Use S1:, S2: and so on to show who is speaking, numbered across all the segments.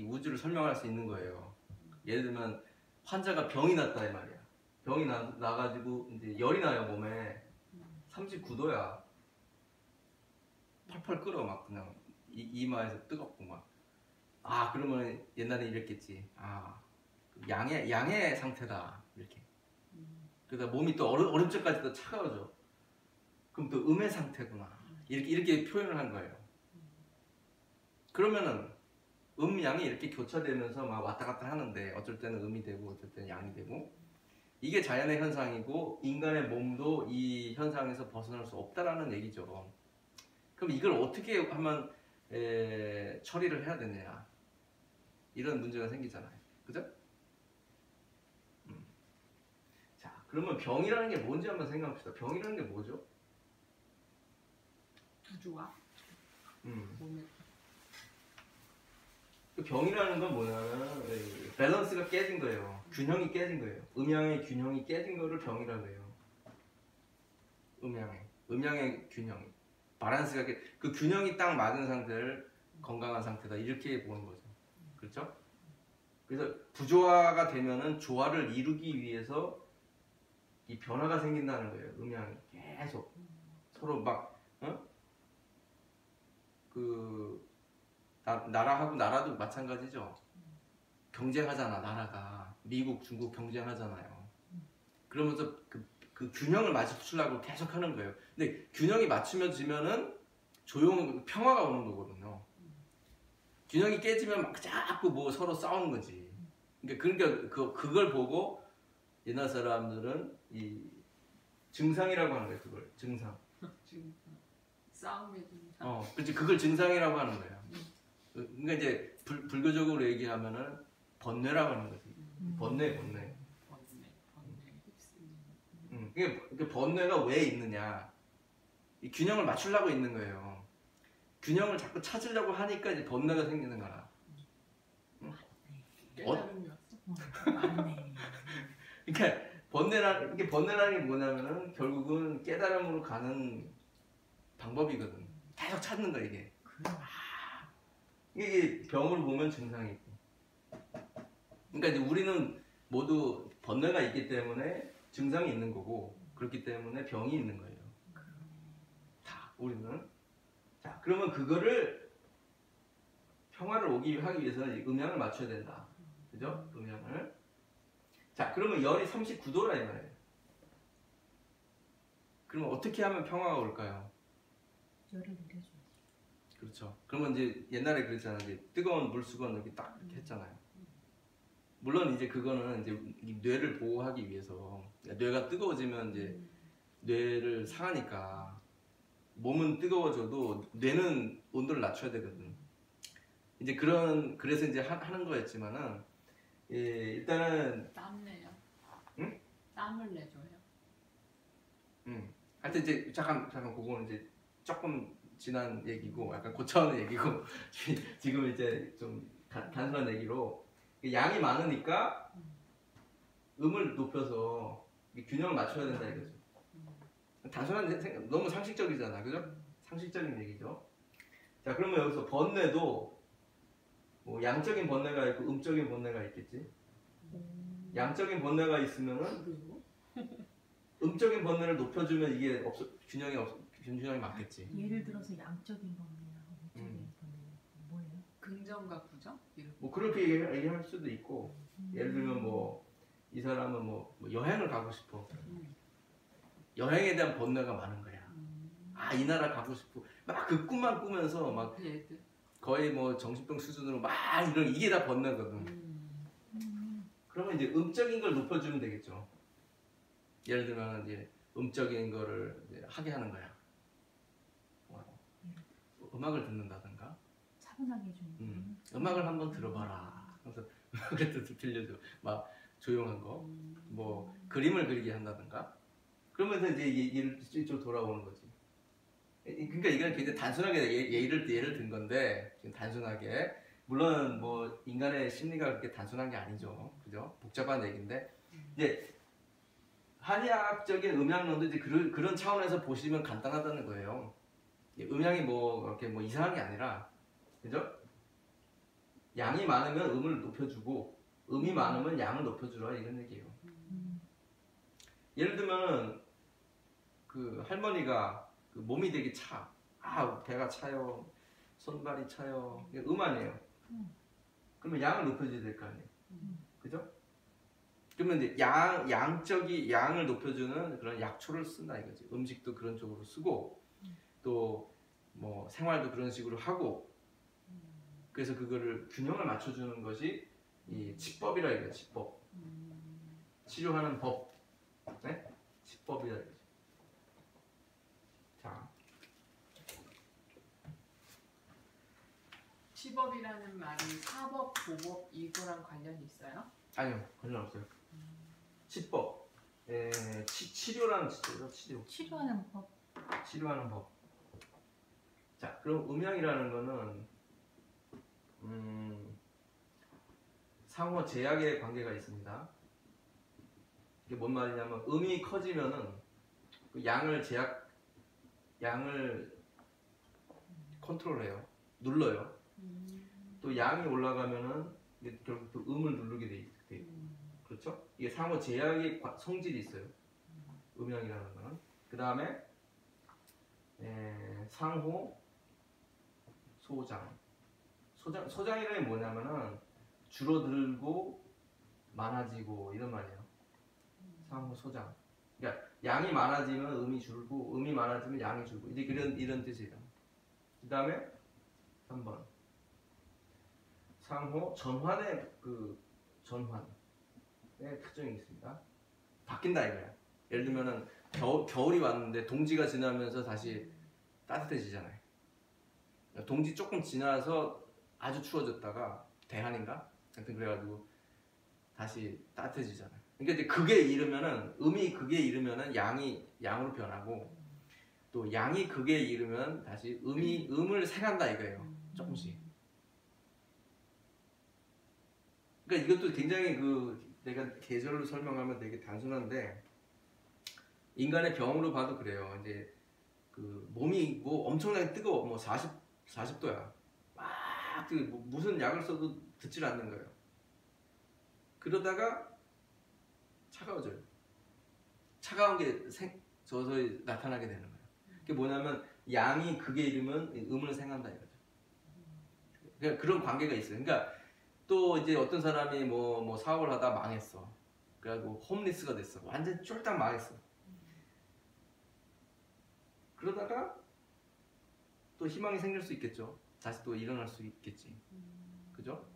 S1: 이 우주를 설명할 수 있는 거예요. 예를 들면 환자가 병이 났다 이 말이야. 병이 나가지고 이제 열이 나요 몸에. 39도야. 펄펄 끓어 막 그냥 이마에서 뜨겁고 막. 아 그러면 옛날에 이랬겠지. 아 양의 상태다 이렇게. 그러다 몸이 또 얼음줄까지 또 차가워져. 그럼 또 음의 상태구나. 이렇게 표현을 한 거예요. 그러면은 양이 이렇게 교차되면서 막 왔다 갔다 하는데 어쩔 때는 음이 되고 어쩔 때는 양이 되고 이게 자연의 현상이고 인간의 몸도 이 현상에서 벗어날 수 없다라는 얘기죠. 그럼 이걸 어떻게 하면 처리를 해야 되느냐 이런 문제가 생기잖아요. 그죠? 자 그러면 병이라는 게 뭔지 한번 생각합시다. 병이라는 게 뭐죠?
S2: 부조화?
S1: 병이라는 건 뭐냐면 밸런스가 깨진 거예요. 균형이 깨진 거예요. 음양의 균형이 깨진 거를 병이라고 해요. 음양의 균형이 바란스가 그 균형이 딱 맞은 상태를 건강한 상태다 이렇게 보는 거죠. 그렇죠? 그래서 부조화가 되면은 조화를 이루기 위해서 이 변화가 생긴다는 거예요. 음양이 계속 서로 막 나라하고 나라도 마찬가지죠. 경쟁하잖아. 나라가 미국, 중국 경쟁하잖아요. 그러면서 그 균형을 맞추려고 계속 하는 거예요. 근데 균형이 맞추면지면은 평화가 오는 거거든요. 균형이 깨지면 막 자꾸 뭐 서로 싸우는 거지. 그러니까 그걸 보고 옛날 사람들은 이 증상이라고 하는 거예요. 그걸 증상.
S2: 싸움의 증상.
S1: 그렇지. 그걸 증상이라고 하는 거예요. 그러니까 이제 불교적으로 얘기하면은 번뇌라고 하는 거지. 번뇌. 그 번뇌가 왜 있느냐? 이 균형을 맞추려고 있는 거예요. 균형을 자꾸 찾으려고 하니까 이제 번뇌가 생기는 거라.
S2: 깨달음이 왔어.
S3: 맞네.
S1: 그러니까 번뇌라는 게 뭐냐면은 결국은 깨달음으로 가는 방법이거든. 계속 찾는 거야 이게. 이게 병을 보면 증상이고. 그러니까 이제 우리는 모두 번뇌가 있기 때문에 증상이 있는 거고 그렇기 때문에 병이 있는 거예요. 다 우리는. 자 그러면 그거를 평화를 하기 위해서는 음양을 맞춰야 된다. 그죠? 음양을. 자 그러면 열이 39도라 이 말이에요. 그러면 어떻게 하면 평화가 올까요?
S3: 열을 내려줘야지.
S1: 그렇죠. 그러면 이제 옛날에 그랬잖아요. 이제 뜨거운 물수건 이렇게 딱 이렇게 했잖아요. 물론 이제 그거는 이제 뇌를 보호하기 위해서 뇌가 뜨거워지면 이제 뇌를 상하니까 몸은 뜨거워져도 뇌는 온도를 낮춰야 되거든. 이제 그래서 이제 하는 거였지만은 일단은
S2: 땀 내요.
S1: 응?
S2: 땀을 내줘요.
S1: 하여튼 이제 잠깐 그거는 이제 조금 지난 얘기고 약간 고차원의 얘기고 지금 이제 좀 단순한 얘기로 양이 많으니까 음을 높여서 균형을 맞춰야 된다 이거죠. 단순한 생각, 너무 상식적이잖아, 그죠? 상식적인 얘기죠. 자, 그러면 여기서 번뇌도 뭐 양적인 번뇌가 있고 음적인 번뇌가 있겠지. 양적인 번뇌가 있으면은 음적인 번뇌를 높여주면 이게 균형이 맞겠지.
S3: 예를 들어서 양적인 번뇌랑 음적인 번뇌는 뭐예요?
S2: 긍정과 부정?
S1: 뭐 그렇게 얘기할 수도 있고 예를 들면 뭐 이 사람은 뭐 여행을 가고 싶어. 여행에 대한 번뇌가 많은 거야. 아, 이 나라 가고 싶고 막 그 꿈만 꾸면서 막 거의 뭐 정신병 수준으로 막 이게 다 번뇌거든. 그러면 이제 음적인 걸 높여주면 되겠죠. 예를 들면 이제 음적인 거를 이제 하게 하는 거야. 음악을 듣는다든가.
S3: 차분하게 해주는.
S1: 음악을 한번 들어봐라. 그래서 음악을 들려줘. 막 조용한 거. 뭐 그림을 그리게 한다든가. 그러면서 이제 예를 돌아오는 거지. 그러니까 이건 굉장히 단순하게 예를 든 건데 지금 단순하게 물론 뭐 인간의 심리가 그렇게 단순한 게 아니죠. 그죠? 복잡한 얘기인데 이제 한의학적인 음양론도 이제 그런 차원에서 보시면 간단하다는 거예요. 음양이 뭐 그렇게 뭐 이상한 게 아니라, 그죠? 양이 많으면 음을 높여주고 음이 많으면 양을 높여주라 이런 얘기예요. 예를 들면 그 할머니가 그 몸이 되게 차. 아 배가 차요. 손발이 차요. 이게 음 아니에요. 그러면 양을 높여줘야 될 거 아니에요. 그죠? 그러면 이제 양을 높여주는 그런 약초를 쓴다 이거지. 음식도 그런 쪽으로 쓰고 또 뭐 생활도 그런 식으로 하고 그래서 그거를 균형을 맞춰주는 것이 이 치법이라 이거예요. 치법. 치료하는 법. 네? 치법이라 이거지. 자,
S2: 치법이라는 말이 사법, 보법 이거랑 관련이 있어요?
S1: 아니요 관련 없어요. 치법. 치료라는 치료죠. 치료.
S3: 치료하는 법.
S1: 치료하는 법. 자, 그럼 음양이라는 거는 상호 제약의 관계가 있습니다. 이게 뭔 말이냐면 음이 커지면은 그 양을 컨트롤해요. 눌러요. 또 양이 올라가면은 이게 결국 또 음을 누르게 돼. 그렇죠? 이게 상호 제약의 성질이 있어요. 음양이라는 거는. 그 다음에 상호 소장이라는 게 뭐냐면은 줄어들고 많아지고 이런 말이에요. 상호 소장. 그러니까 양이 많아지면 음이 줄고 음이 많아지면 양이 줄고 이제 이런 뜻이에요. 그 다음에 3번 상호 전환의 그 전환의 특징이 있습니다. 바뀐다 이거야. 예를 들면은 겨울이 왔는데 동지가 지나면서 다시 따뜻해지잖아요. 동지 조금 지나서 아주 추워졌다가 대한인가? 하여튼 그래가지고 다시 따뜻해지잖아요. 그러니까 이제 그게 이르면은 음이 그게 이르면은 양이 양으로 변하고 또 양이 그게 이르면 다시 음을 생한다 이거예요. 조금씩. 그러니까 이것도 굉장히 내가 계절로 설명하면 되게 단순한데 인간의 병으로 봐도 그래요. 이제 그 몸이 뭐 엄청나게 뜨거워. 뭐 40도야. 막 무슨 약을 써도 듣질 않는 거예요. 그러다가 차가워져요. 차가운 게 서서히 나타나게 되는 거예요. 그게 뭐냐면 양이 극에 이르면 음을 생한다 이거죠. 그러니까 그런 관계가 있어요. 그러니까 또 이제 어떤 사람이 뭐 사업을 하다 망했어. 그래가지고 홈리스가 됐어. 완전 쫄딱 망했어. 그러다가 또 희망이 생길 수 있겠죠. 다시 또 일어날 수 있겠지. 그죠?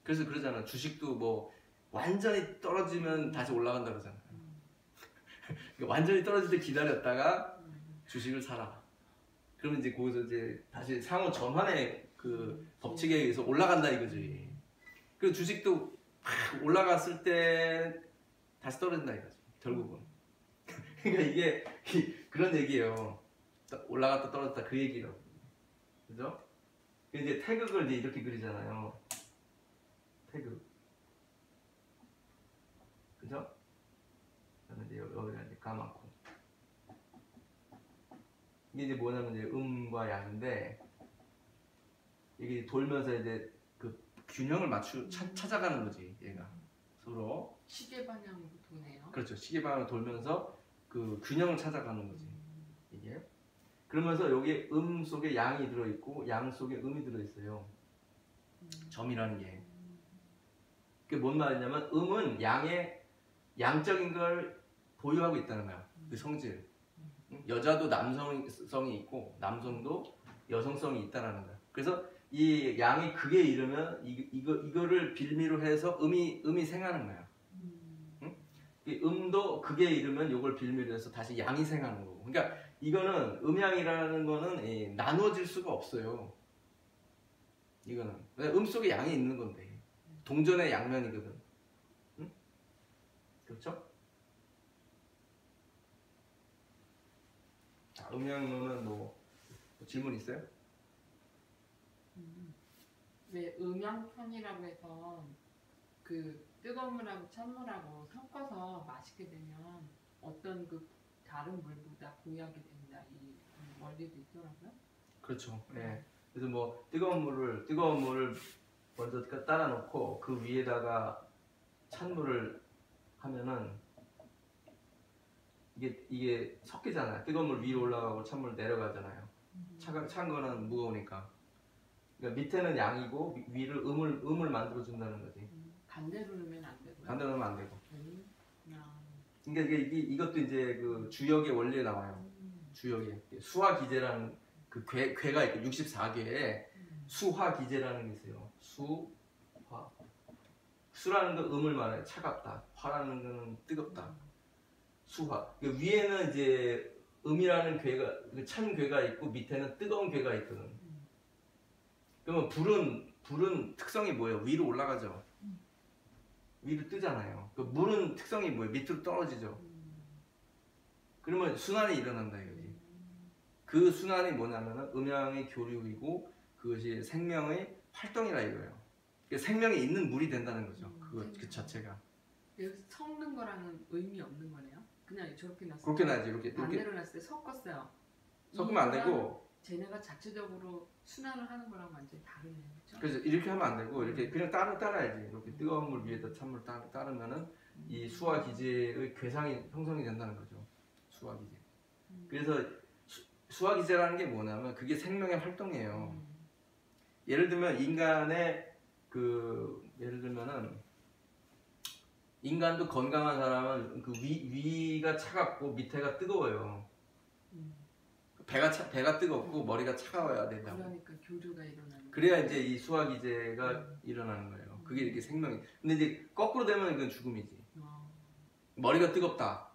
S1: 그래서 그러잖아. 주식도 뭐 완전히 떨어지면 다시 올라간다 그러잖아. 그러니까 완전히 떨어질 때 기다렸다가 주식을 사라. 그러면 이제 거기서 이제 다시 상호 전환의 그 법칙에 의해서 올라간다 이거지. 그리고 주식도 팍 올라갔을 때 다시 떨어진다 이거지. 결국은. 그러니까 이게 그런 얘기예요. 올라갔다 떨어졌다 그 얘기라고. 그죠? 이제 태극을 이제 이렇게 그리잖아요. 태극. 그죠? 그다음에 이제 여기가 이제 까맣고. 이게 이제 뭐냐면 이제 음과 양인데 이게 돌면서 이제 그 균형을 찾아가는 거지 얘가 서로.
S2: 시계 방향으로 도네요.
S1: 그렇죠. 시계 방향으로 돌면서 그 균형을 찾아가는 거지 이게. 그러면서 여기 음 속에 양이 들어있고 양 속에 음이 들어있어요. 점이라는 게. 그게 뭔 말이냐면 음은 양적인 걸 보유하고 있다는 거야. 그 성질. 여자도 남성성이 있고 남성도 여성성이 있다는 거야. 그래서 이 양이 극에 이르면 이거를 빌미로 해서 음이 생하는 거야. 응? 이 음도 극에 이르면 이걸 빌미로 해서 다시 양이 생하는 거고. 그러니까 이거는 음양이라는 거는 나누어질 수가 없어요. 이거는 음 속에 양이 있는 건데 동전의 양면이거든. 응? 그렇죠? 자, 음양론은 뭐 질문 있어요?
S2: 왜 음양편이라고 해서 그 뜨거운 물하고 찬물하고 섞어서 마시게 되면 어떤 그 다른 물보다 보약이 된다 이 원리도 있더라고요.
S1: 그렇죠. 네. 그래서 뭐 뜨거운 물을 먼저 따라 놓고 그 위에다가 찬물을 하면은 이게 섞이잖아요. 뜨거운 물 위로 올라가고 찬물 내려가잖아요. 찬 거는 무거우니까. 그러니까 밑에는 양이고 위를 음을 만들어 준다는 거지.
S2: 반대로 넣으면 안 되고요.
S1: 반대로 하면 안 되고.
S2: 아.
S1: 그러니까 이것도 이제 그 주역의 원리에 나와요. 주역에 수화기제라는 그 괴가 있고 64괴에 수화기제라는 게 있어요. 수화. 수라는 건 음을 말해요. 차갑다. 화라는 거는 뜨겁다. 수화. 그 위에는 이제 음이라는 괴가 찬 괴가 있고 밑에는 뜨거운 괴가 있거든. 그러면 불은 특성이 뭐예요? 위로 올라가죠. 위로 뜨잖아요. 그 물은 특성이 뭐예요? 밑으로 떨어지죠. 그러면 순환이 일어난다 이거지. 그 순환이 뭐냐면은 음양의 교류이고 그것이 생명의 활동이라 이거예요. 그러니까 생명이 있는 물이 된다는 거죠. 그 자체가.
S2: 여기서 섞는 거랑은 의미 없는 거네요. 그냥 저렇게 놨어요.
S1: 그렇게 나지 이렇게
S2: 반대로 놨을 때 섞었어요.
S1: 섞으면 안 되고.
S2: 쟤네가 자체적으로 순환을 하는 거랑 완전히 다르네요. 그렇죠?
S1: 그래서 이렇게 하면 안 되고 이렇게 그냥 따라야지. 이렇게 뜨거운 물 위에다 찬물 따르면은 이 수화기제의 괴상이 형성이 된다는 거죠. 수화기제. 그래서 수화기제라는 게 뭐냐면 그게 생명의 활동이에요. 예를 들면 인간의 예를 들면은 인간도 건강한 사람은 그 위가 차갑고 밑에가 뜨거워요. 배가 뜨겁고 머리가 차가워야 된다고.
S2: 그러니까 교류가 일어나는.
S1: 그래야 이제 이 수화기제가 일어나는 거예요. 그게 이렇게 생명이. 근데 이제 거꾸로 되면 이건 죽음이지. 머리가 뜨겁다,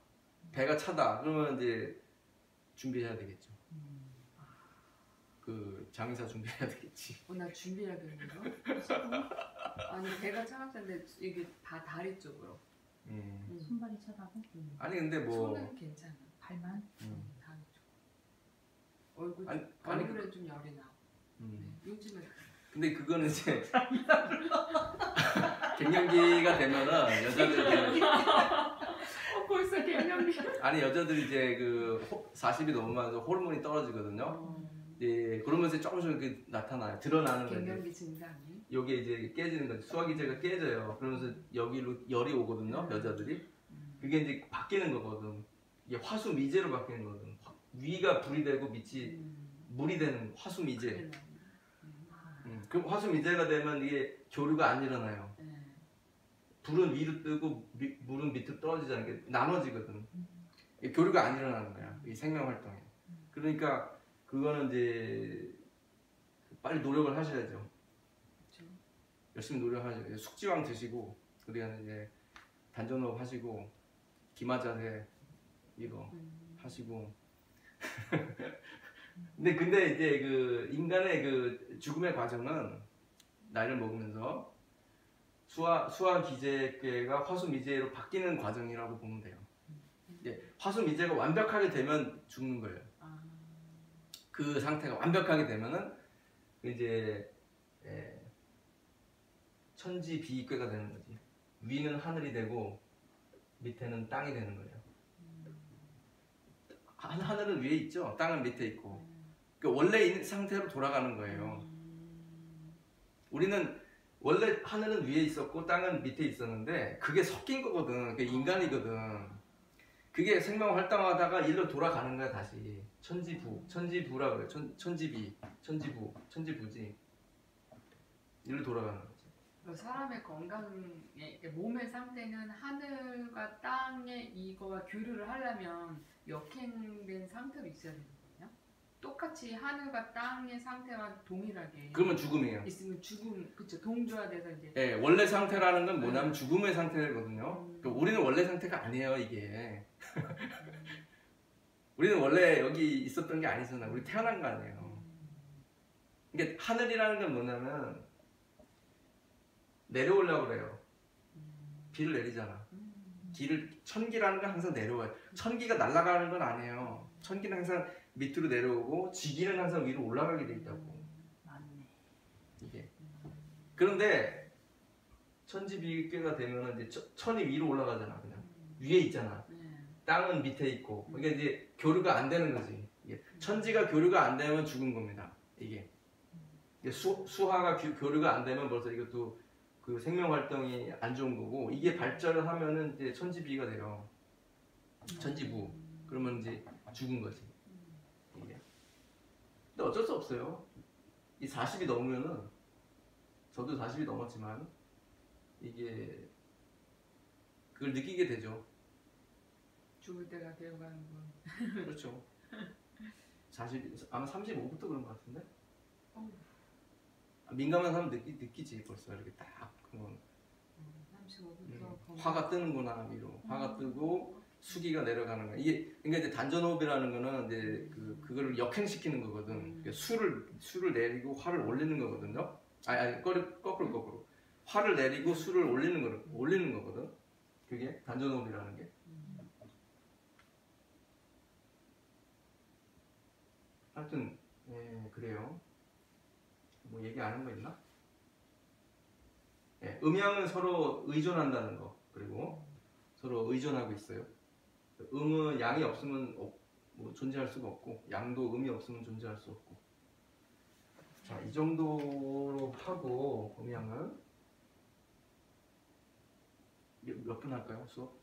S1: 배가 차다. 그러면 이제 준비해야 되겠죠. 그 장의사 준비해야 되겠지.
S2: 나 준비해야겠네요. 아니 배가 차갑다는데 이게 다 다리 쪽으로.
S3: 손발이 차가고
S1: 아니 근데 뭐
S2: 손은 괜찮아.
S3: 발만
S2: 다리 쪽. 얼굴
S1: 아니,
S2: 얼굴에 좀 열이 나. 요즘에.
S1: 근데 그거는 이제 갱년기가 되면은 여자들이
S2: 벌써 갱년기.
S1: 아니 여자들이 이제 그 40이 넘으면서 호르몬이 떨어지거든요. 예, 그러면서 조금씩 나타나요. 드러나는 거예요.
S2: 갱년기 증상이.
S1: 여기 이제 깨지는 거지. 수화기제가 깨져요. 그러면서 여기로 열이 오거든요. 여자들이. 그게 이제 바뀌는 거거든. 이게 화수미제로 바뀌는 거거든. 위가 불이 되고 밑이 물이 되는 화수미제. 그럼 화수미제가 되면 이게 교류가 안 일어나요. 불은 위로 뜨고 물은 밑으로 떨어지잖아요. 이게 나눠지거든. 이게 교류가 안 일어나는 거야. 이 생명 활동에. 그러니까 그거는 이제 빨리 노력을 하셔야죠.
S2: 그렇죠.
S1: 열심히 노력하셔야죠. 숙지왕 드시고 그다음에 이제 단전호흡 하시고 기마자세 이거 하시고. 근데 이제 그 인간의 그 죽음의 과정은 나이를 먹으면서 수화기제가 화수미제로 바뀌는 과정이라고 보면 돼요. 이제 화수미제가 완벽하게 되면 죽는 거예요. 그 상태가 완벽하게 되면은 이제 천지비익괴가 되는 거지. 위는 하늘이 되고 밑에는 땅이 되는 거예요. 하늘은 위에 있죠. 땅은 밑에 있고. 그러니까 원래 있는 상태로 돌아가는 거예요. 우리는 원래 하늘은 위에 있었고 땅은 밑에 있었는데 그게 섞인 거거든. 그게 인간이거든. 그게 생명 활동하다가 일로 돌아가는 거야 다시. 천지부라고 해요. 천지부지. 일로 돌아가는 거지.
S2: 사람의 건강의 몸의 상태는 하늘과 땅의 이거와 교류를 하려면 역행된 상태로 있어야 되는 거냐? 똑같이 하늘과 땅의 상태와 동일하게.
S1: 그러면 죽음이에요.
S2: 있으면 죽음, 그쵸? 동조화돼서 이제.
S1: 예, 원래 상태라는 건 뭐냐면 죽음의 상태거든요. 그러니까 우리는 원래 상태가 아니에요 이게. 우리는 원래 여기 있었던 게 아니잖아. 우리 태어난 거 아니에요. 그러니까 하늘이라는 건 뭐냐면 내려오려고 그래요. 비를 내리잖아. 천기라는 건 항상 내려와요. 천기가 날아가는 건 아니에요. 천기는 항상 밑으로 내려오고 지기는 항상 위로 올라가게 돼 있다고.
S3: 맞네.
S1: 이게. 그런데 천지비익괴가 되면은 이제 천이 위로 올라가잖아. 그냥 위에 있잖아. 땅은 밑에 있고. 그러니까 이제 교류가 안 되는 거지. 이게. 천지가 교류가 안 되면 죽은 겁니다. 이게. 이게 수하가 교류가 안 되면 벌써 이것도 그 생명 활동이 안 좋은 거고, 이게 발전을 하면은 이제 천지비가 돼요. 천지부. 그러면 이제 죽은 거지. 이게. 근데 어쩔 수 없어요. 이 40이 넘으면은, 저도 40이 넘었지만 이게 그걸 느끼게 되죠.
S2: 죽을 때가 되어가는군.
S1: 그렇죠. 40, 아마 35부터 그런 것 같은데.
S2: 어우.
S1: 민감한 사람 느끼지 벌써 이렇게 딱 그건
S2: 35부터
S1: 화가 뜨는구나 위로. 화가 뜨고 수기가 내려가는 거야. 이게 그러니까 이제 단전호흡이라는 거는 이제 그거를 역행시키는 거거든. 그러니까 수를 내리고 화를 올리는 거거든요. 아니 거꾸로 화를 내리고 수를 올리는 거거든. 그게 단전호흡이라는 게. 하여튼 그래요. 뭐 얘기 안 한 거 있나? 음양은 서로 의존한다는 거. 그리고 서로 의존하고 있어요. 음은 양이 없으면 뭐 존재할 수가 없고, 양도 음이 없으면 존재할 수 없고. 자, 이 정도로 하고 음양은 몇 분 할까요? 수업?